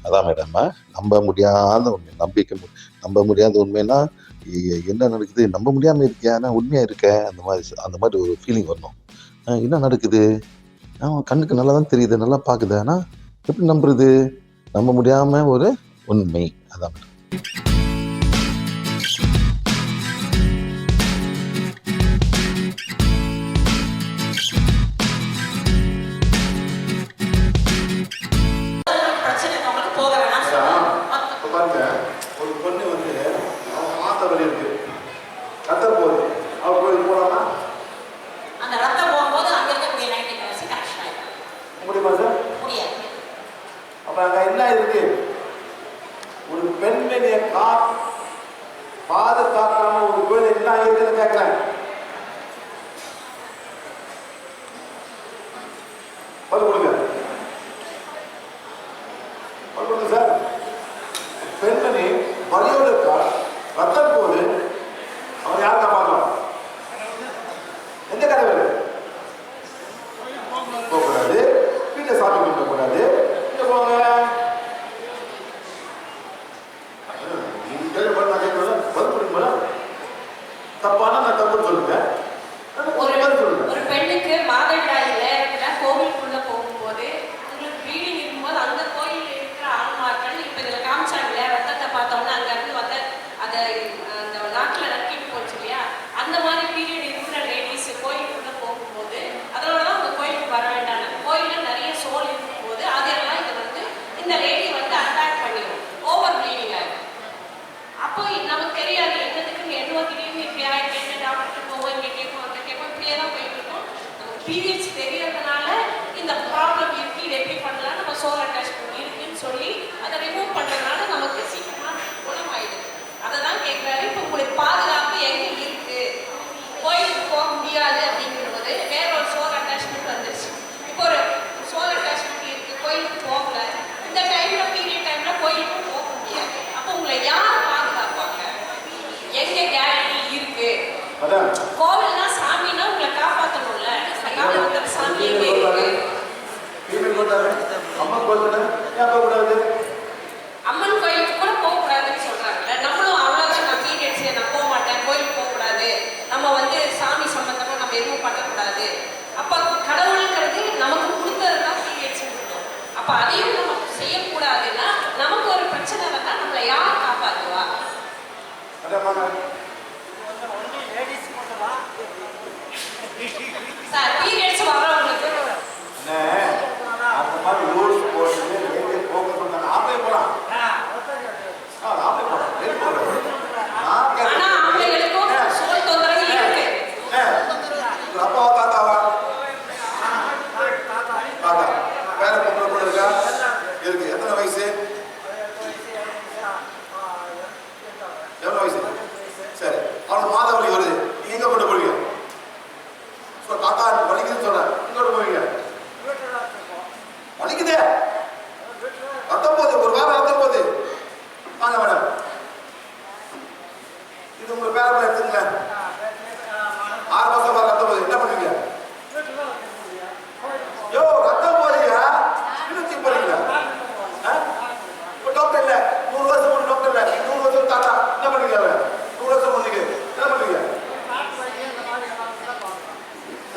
அதான் மேடம், நம்ப முடியாத உண்மை, நம்ப முடியாத உண்மைன்னா என்ன நடக்குது, நம்ப முடியாம இருக்கியா, நான் உண்மையா இருக்கேன், அந்த மாதிரி ஒரு ஃபீலிங் வரணும். என்ன நடக்குது, கண்ணுக்கு நல்லா தான் தெரியுது, நல்லா பாக்குது, ஆனா எப்படி நம்புறது, நம்ப முடியாம ஒரு உண்மை. அதான் மேடம். ஒரு பொண்ணு வந்து அவன் மாத்த வலி இருக்கு, ரத்தம் போகுது, அவள் கோயிலுக்கு போகலாமா? அந்த ரத்தம் போகும்போது அங்க இருக்கக்கூடிய 90% கரெக்ஷன் ஆயிடும். முடியுமா சார்? முடியாது. அப்ப அங்க என்ன இருக்கு, ஒரு பெண்மணிய பாதுகாக்காம ஒரு கோயில் என்ன இருக்குன்னு கேட்கிறேன். பதில் கொடுங்க சார். பெண்மணி வலியோடு இருக்கா, ரத்தம் போது, அவர் யார் காப்பாற்றலாம்? எந்த கடவுள் போகக்கூடாது, வீட்டை சாமி கும்பிடக்கூடாது, இங்க போங்க. தப்பான நான் தப்பு சொல்லுங்க. ஒரு பெண்ணுக்கு மாதவிடாயில கோவிலுக்குள்ள போகும்போது உங்களுக்கு ப்ளீடிங் இருக்கும்போது அந்த கோயில் இருக்கிற ஆன்மாக்கள் இப்ப இதுல காமிச்சாங்க ரத்தத்தை பார்த்தோம்னா அங்க இருந்து வந்த அதை அந்த நாட்டுல நக்கிட்டு போச்சு இல்லையா, அந்த மாதிரி பீரியட் இருக்கிற லேடிஸ் கோயிலுக்குள்ள போகும்போது அதனாலதான் அந்த கோயிலுக்கு வர வேண்டாம். கோயில நிறைய சோல் இருக்கும்போது அதெல்லாம் இது வந்து இந்த லேடி வந்து அட்டாக் பண்ணிடும், ஓவர் ப்ளீடிங் ஆகும். அப்போ நமக்கு தெரியாது என்னதுக்கு என்ன திடீர்னு இப்படி ஆயிட்டு, டாக்டர் போவோம், இங்க கேட்போம், அங்க கேட்போம், இப்படியே தான் போயிட்டு இருக்கோம். நமக்கு பீரியட்ஸ் தெரியறதுனால இந்த ப்ராப்ளம் இருக்கு, இதை எப்படி பண்ணலாம், நம்ம சோல் அட்டாச்மெண்ட் இருக்குன்னு சொல்லி அதை ரிமூவ் பண்றதுனால நமக்கு சீக்கிரமா குணமாயிடுது. அதை தான் கேட்கிறாரு. இப்போ உங்களுக்கு பாதுகாப்பு எங்க இருக்கு, கோயிலுக்கு போக முடியாது அப்படிங்கிறது வேற ஒரு சோல் அட்டாச்மெண்ட் வந்துருச்சு. இப்போ ஒரு சோல் அட்டாச்மெண்ட் இருக்கு, கோயிலுக்கு போகல, இந்த டைம்ல பீரியட் டைம்ல கோயிலுக்கு போக முடியாது. அப்போ உங்களை யார் பாதுகாப்பாங்க, எங்க கேரண்டி இருக்கு? கோவில்னா சாமினா உங்களை காப்பாற்றணும்ல, சாமி எங்க இருக்கு? அம்மன் கோயிலுக்கு கூட போக கூடாதுன்னு சொல்றாங்க. நம்மளும் அவ்வளவுதான், நான் பீரியட்ஸ் நான் போக மாட்டேன், கோயிலுக்கு போக கூடாது, நம்ம வந்து சாமி சம்பந்தமா நம்ம எதுவும் பண்ணக்கூடாது. அப்ப கடவுளுங்கிறது நமக்கு கொடுத்ததுதான் பீரியட்ஸ் கொடுத்தோம். அப்ப அதையும் நம்ம செய்யக்கூடாதுன்னா நமக்கு ஒரு பிரச்சனை வந்தா நம்மளை யார் காப்பாற்றுவா? சார் பீரியட்ஸ் வர்றவங்களுக்கு அந்த மாதிரி ரூல்ஸ் போட்டு போக சொன்னாங்க. ஆம்பளை போலாம், ஆனா ஆம்பளைகளுக்கும் சோல் தொந்தரவு இருக்கு. அப்பாவா தாத்தாவா? தாத்தா. வேற பொண்ணு கூட இருக்கா? இருக்கு. எத்தனை வயசு? எவ்வளவு வயசு? சரி, அவனுக்கு மாதவலி வருது, நீங்க எங்க கொண்டு போவீங்க? தாத்தா வலிக்குதுன்னு சொல்ற, எங்க கொண்டு போவீங்க? வலிக்குதே, ரத்தம் போகுது, ஒரு வாரம் ரத்தம் போகுது, வாங்க மேடம், இது உங்க பேர எடுத்துங்க. 6 மாசம் ரத்தம் போகுது, என்ன பண்ணுவீங்க? யோ ரத்தம் போறீங்க, இழுத்து போறீங்களா? இப்போ டாக்டர் இல்ல, 100 வருஷம் ஒரு டாக்டர் இல்ல, 100 வருஷம் தாத்தா, என்ன பண்ணுவீங்க? 100 வருஷம் பொண்ணுக்கு என்ன பண்ணுவீங்க?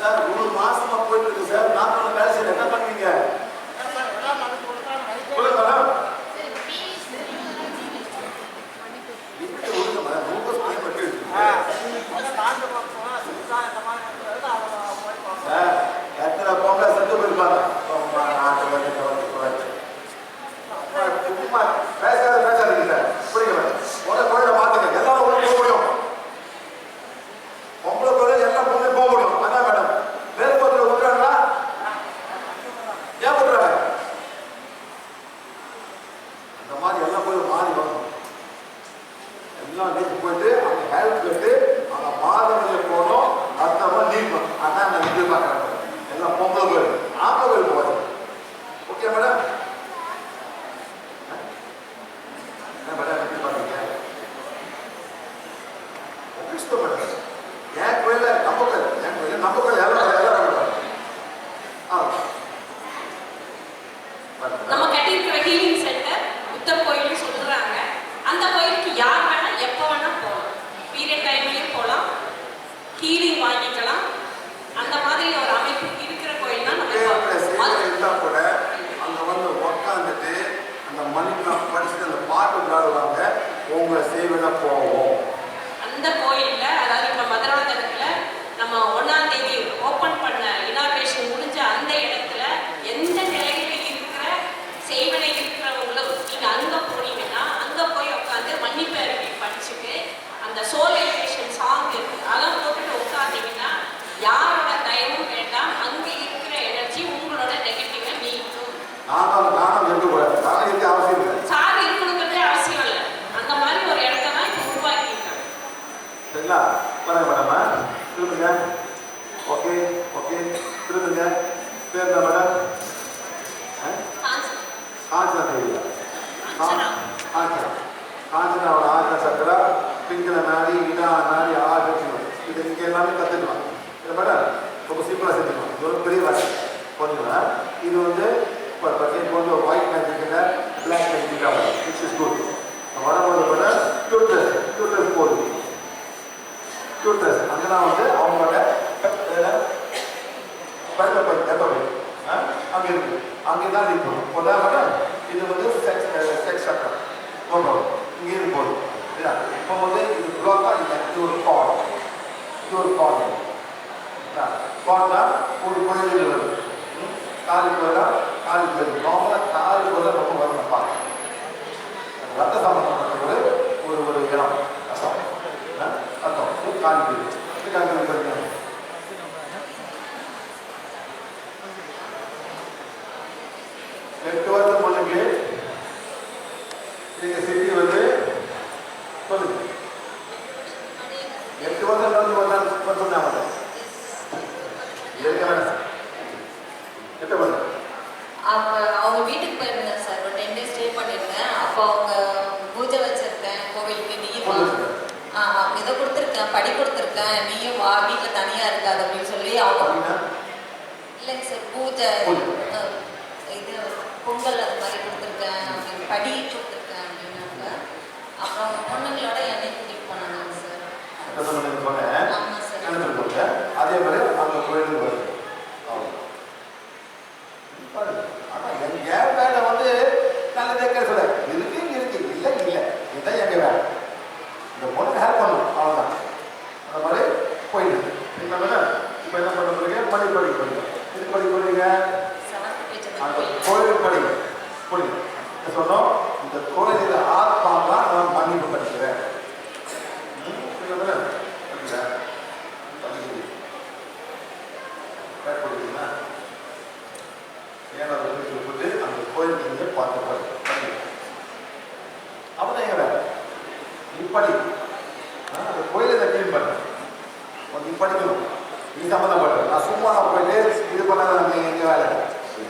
சார் 1 மாசமா போயிட்டு இருக்கு சார், நான் பண்ண வேலை செய்ய என்ன பண்ணுவீங்க? சொல்லுங்க மேடம். எத்தனை பொம்பளை செத்து போயிருப்பாங்க. பேசாதீங்க சார், புரியுங்க. குழந்தை மாத்துங்க, எல்லாரும் உள்ள போக முடியும், பொம்பளை குழந்தை எல்லா பொண்ணு போக முடியும். அதான் மேடம் வேறு பொருள் விட்டுறாங்களா? ஏன் விட்டுறாங்க? அந்த மாதிரி எல்லாம் போய் மாறி வரணும். எல்லாம் நீட்டு போயிட்டு அந்த ஹெல்ப் கேட்டு அந்த மாதவழியை போகணும், அர்த்தமா நீக்கணும். அதான் நான் எதிர்பார்க்கிறேன். எல்லாம் பொம்பளை கோயில், ஆம்பளை கோயில் போவாங்க. Okay madam? என்ன மேடம் எதிர்பார்த்தீங்க? மேடம் என் கோயில நம்ம கோயில், என் கோயில் நம்ம கோயில் நம்ம கட்டியிருக்கிற ஹீலிங் சென்டர் நானும் இருக்கக்கூடாது. நானும் இருக்க அவசியம் இல்லை. சார் இருக்கணுங்கிறதே அவசியம் இல்லை. அந்த மாதிரி ஒரு இடத்த தான் இப்போ உருவாக்கியிருக்காங்க. சரிங்களா? பாருங்க மேடம், திரும்புங்க. ஓகே ஓகே, திரும்புங்க. பேர் என்ன மேடம்? காஞ்சனா தெரியல. காஞ்சனாவோட ஆஜா சக்கரா, பிங்கில நாடி, இடா நாடி, ஆஜம். இது இங்கே எல்லாமே கற்றுக்கலாம். இது மேடம் ரொம்ப சிம்பிளாக செஞ்சுக்கலாம். இது ஒரு பெரிய வாசி கொஞ்சம். இது வந்து இப்போ வந்து ஒயிட் மேஜிக்கிட்ட பிளாக் மேஜிக்காக வரும். Which is good. வரும்போது கூட டியூட்டர்ஸ் போடுது. டியூட்டர்ஸ் அங்கெல்லாம் வந்து அவங்களோட அங்கே இருக்கு. அங்கே தான் இருக்கணும். இப்போ மேடம் இது வந்து செக்ஸ் சட்டம் போடுறோம். இங்கே இருந்து போதும். இப்போ வந்து இது ப்ளாக்காக இல்லை. இது ஒரு கார்டு. இது ஒரு கார்டு. கார்டுனா ஒரு குழந்தைகள் வருது. காலுக்கு வரலாம், காலுக்கு வருது. நார்மலாக காலுக்கு வர ரொம்ப வரணும் பார்க்க. ரத்த சம்பந்தப்பட்ட ஒரு இடம் அர்த்தம் காலுக்கு இதுக்காக 8 வருஷம் பொண்ணுக்கு நீங்க சிட்டி வந்து சொல்லுங்க. 8 வருஷம் சொன்னாங்க. அப்போ அவங்க வீட்டுக்கு போயிருந்தேன் சார். ஒரு 10 days ஸ்டே பண்ணியிருந்தேன். அப்போ அவங்க பூஜை வச்சிருக்கேன் கோவிலுக்கு. நீயும் இதை கொடுத்துருக்கேன், படி கொடுத்துருக்கேன், நீயும் வா, வீட்டில் தனியாக இருக்காது அப்படின்னு சொல்லி அவங்க. இல்லைங்க சார், பூஜை இது பொங்கல் அது மாதிரி கொடுத்துருக்கேன் அப்படின்னு படி கொடுத்துருக்கேன் அப்படின்னாங்க. அப்புறம் அவங்க பொண்ணுங்களோட என்னை கூட்டிகிட்டு போனாங்க சார். ஆமாம் சார். அதே மாதிரி அந்த கோயிலுக்கு வருது. ஆனால் என் வேலை வந்து நல்லதே சொல்ல இருக்கு இல்லை இதுதான் எங்கள் வேலை. இந்த பொண்ணுக்கு ஹெல்ப் பண்ணணும், அவ்வளோதான். அந்த மாதிரி போயிடுது. என்ன மேடம் இப்போ என்ன பண்ண போறீங்க? படி போறீங்க. இது போறீங்க அந்த கோயில் புரியுது சொன்னோம். இந்த கோயிலில் ஆத்மா தான் நான் மன்னிப்பு படிக்கிறேன். போட்டு அந்த கோயில் நீங்க பார்த்து அவதான் எங்க வேலை. நீ படி, அந்த கோயிலை நான் கிளீன் பண்ணேன். நீ படிக்கணும், நீ சம்மந்தப்பட்ட. நான் சும்மா போயிட்டு இது பண்ண எங்க வேலை.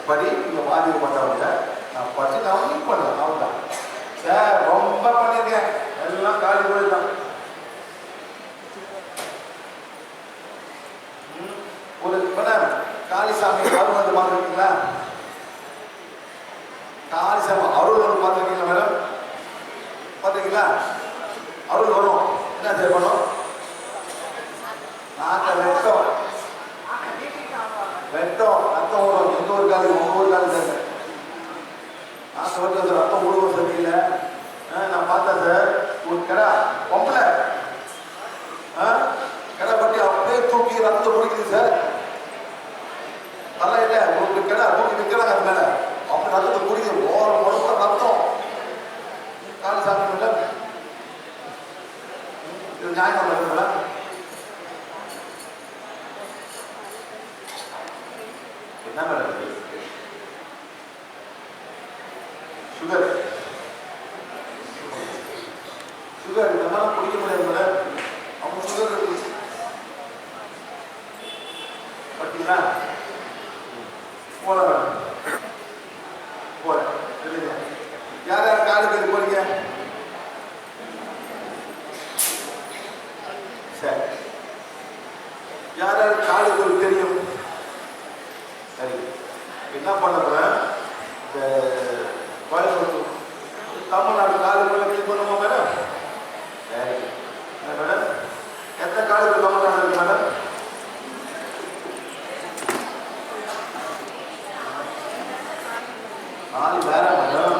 படி, இங்கே பாதிப்பு பண்ணவங்க நான் படிச்சு நான் கிளீன் பண்ணேன். அவன்தான் சார் ரொம்ப பண்ணியிருக்கேன். எல்லாம் காலி கோயில் தான். ஒரு காளிசாமி அருள் வந்து பார்த்துருக்கீங்களா? காளிசாமி அருள் வந்து பார்த்துருக்கீங்களா மேடம்? பார்த்துருக்கீங்களா? அருள் வரும். என்ன செய்யணும்? நாட்டை வெட்டம் ரத்தம் ஓடும். எந்த ஒரு காலி உங்க ஒரு காலி தாங்க நாட்டை வந்து ரத்தம் ஓடுவோம் சரியில்லை. நான் பார்த்தேன் சார். ஒரு கடை பொம்பளை கடை பட்டி அப்படியே தூக்கி ரத்தம் முடிக்குது சார். தலையில ஒரு கடை தூக்கி நிற்கிறாங்க. அது மேல அப்படி ரத்தத்தை குடிக்குது. ஓரம் முழுக்க ரத்தம். காளிசாமி இல்லை இது நியாயம் இருக்குங்களா? என்ன மேடம் சுகர் இந்த மாதிரி குடிக்க முடியாது மேடம். அவங்க சுகர் இருக்கு பார்த்தீங்களா? போல மேடம் போல இல்லைங்க. யார் யார் காலுக்கு போறீங்க? சரி, யார் யார் காலுக்கு தெரியும்? சரி, என்ன பண்ண போறேன்? இந்த கோயம்புத்தூர் தமிழ்நாடு காலுக்குள்ள கிளீன் பண்ணுமா மேடம்? சரி, என்ன மேடம் எத்தனை காலுக்கு தமிழ்நாடு இருக்கு மேடம்? நாலு வேற மேடம்.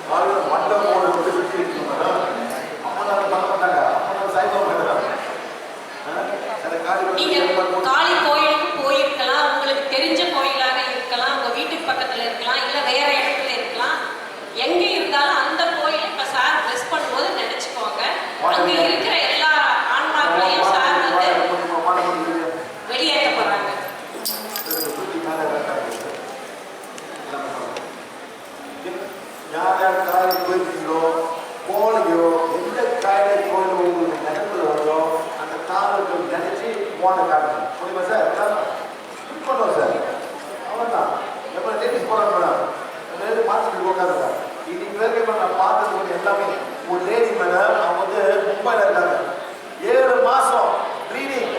நாலு மண்டபம் போட விட்டு சுற்றி இருக்கு மேடம். அம்மனால பண்ண மாட்டாங்க. அம்மனால சாய்பாபா மேடம். நீங்க காளி கோயிலுக்கு போயிருக்கலாம். உங்களுக்கு தெரிஞ்ச கோயிலாக இருக்கலாம், உங்க வீட்டுக்கு பக்கத்துல இருக்கலாம், இல்ல வேற இடத்துல இருக்கலாம். எங்க இருந்தாலும் அந்த கோயிலை இப்ப சார் பிளஸ் பண்ணும்போது நினைச்சுக்கோங்க. அங்க இருக்கிற எல்லா ஆன்மாக்களையும் சார் வந்து வெளியேற்ற போறாங்க. உட்காந்துருக்காங்க. இன்னைக்கு வரைக்கும் நான் பார்த்தது எல்லாமே ஒரு லேடி மேடம், அவங்க வந்து மும்பைல இருக்காங்க. 7 மாசம் ப்ளீடிங்,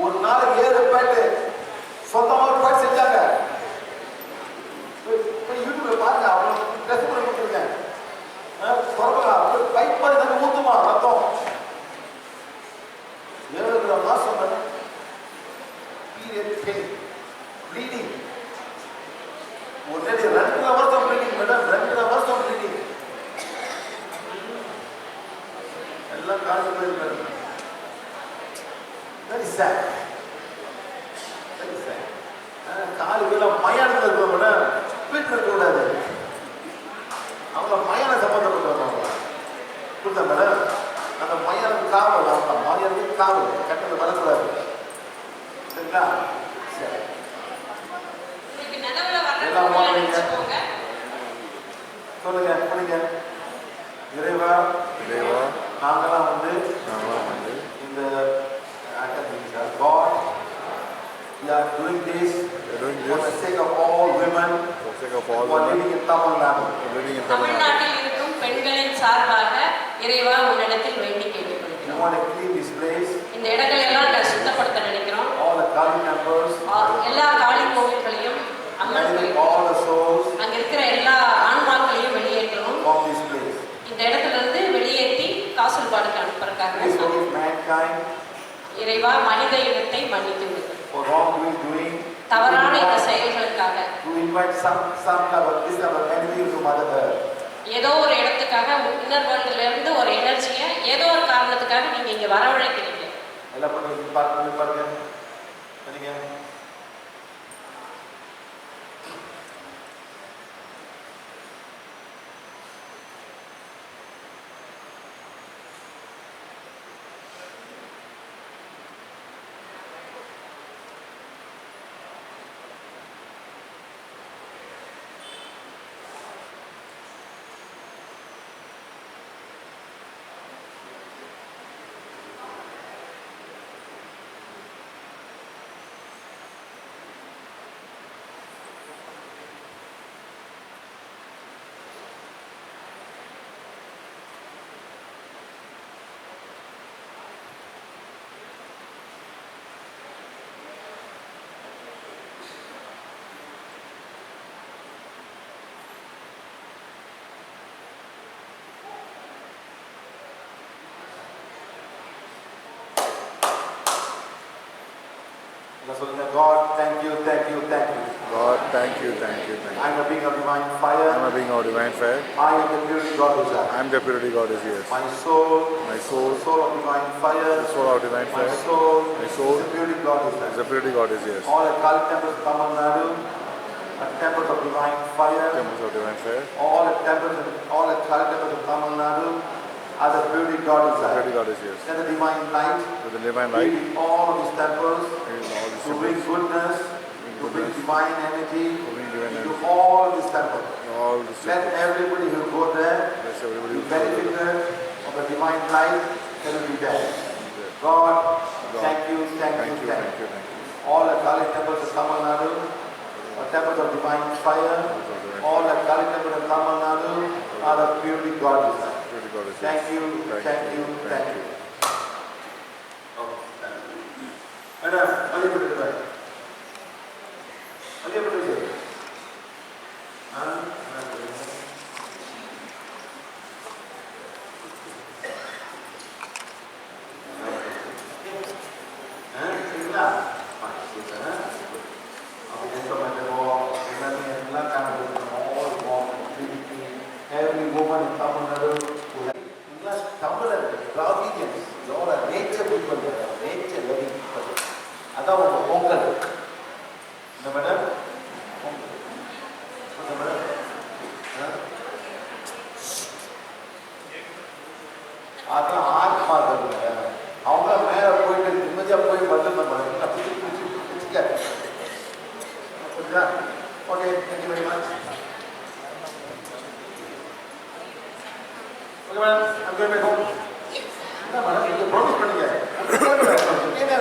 ஒரு நாளைக்கு 7 பேட்டு சொந்தமாக பேட் செஞ்சாங்க. யூடியூப்ல பாருங்க, அவங்க ட்ரெஸ் பண்ணி கொடுத்துருக்கேன். பைப் மாதிரி தண்ணி ஊத்துமா ரத்தம். 7 மாசம் பீரியட் பெயின் ப்ளீடிங். ஒரே 2 வருஷம் ப்ளீடிங் மேடம், 2 வருஷம் ப்ளீடிங். எல்லாம் காசு போயிருக்கு. Very sad, very sad. காலு வீல மயானத்தில் இருக்க மேடம், வீட்டில் இருக்கக்கூடாது. அவங்க மயான சம்பந்தப்பட்டவங்க கொடுத்தா மேடம். அந்த மயானுக்கு காவல், அவங்க மயானுக்கு காவல் கட்டணம் வரக்கூடாது. சரிங்களா? சரி, சொல்லுங்க சொல்லுங்க. இறைவா இறைவா, நாங்களாம் வந்து இந்த God, we are doing this for the sake of all women who are living in Tamil Nadu. தமிழ்நாட்டில் இருக்கும் பெண்களின் சார்பாக இறைவா உன்னிடத்தில் வேண்டி We கேட்டுக்கொள்கிறோம். want to clean this place, இந்த இடங்களை எல்லாம் சுத்தப்படுத்த நினைக்கிறோம். all the Kali temples, எல்லா காளி கோவில்களையும் அம்மன் and கோவில், all the souls அங்க இருக்கிற எல்லா ஆன்மாக்களையும் வெளியேற்றணும். from this place. இந்த இடத்துல இருந்து வெளியேற்றி காசல்பாடுக்கு Please அனுப்புறதுக்காக forgive mankind இறைவா மனித இனத்தை மன்னித்து விடு. for wrong doing. தவறான இந்த செயல்களுக்காக To invite some kind of this kind of energy into Mother Earth. ஏதோ ஒரு இடத்துக்காக இன்னர் வேர்ல்டுல இருந்து ஒரு எனர்ஜியை ஏதோ ஒரு காரணத்துக்காக நீங்க இங்க வரவழைக்கிறீங்க. எல்லாம் பண்ணி பாருங்க. சரிங்க. God, thank you, thank you, thank you. God, thank you, thank you, thank you. I am a being of divine fire. I am a being of divine fire. I am the purity God is I am the purity God is here. My soul, My soul, the soul of divine fire. the soul of divine My fire. soul, My soul, the purity God is the purity God is here. All the Kali temples of Tamil Nadu, the temples of divine fire. Temples of divine fire. All the Kali temples of Tamil Nadu are the purity God is The purity God is here. And the divine light. With the divine light, Be in all of these temples in all these to bring temples, goodness, to bring divine energy to bring divine into energy. all these temples. all these Let temples. everybody who go there Bless everybody be who goes there. benefited of the divine light that will be there. God, thank you, thank Thank you, you, thank thank you. you, thank you. All the Kali temples of Tamil Nadu, the temples of divine fire, all the Kali temples of Tamil Nadu are the purity God design. Purity God is here. Thank you, thank you, thank you. Madam, Ali Puttu bhai. Ali Puttu bhai. Every woman in Tamil Nadu who has Tamil Dravidians, they all are nature people, nature loving people. அதான் உங்க பொங்கல். இந்த madam இந்த madam அதான் ஆத்மாக்கள் அவங்க மேல போயிட்டு நிம்மதியா போய் மட்டும் நம்ம okay, thank you very much. Okay madam, I'm going back home. என்ன மேடம், நீங்க ப்ராமிஸ் பண்ணீங்க. என்ன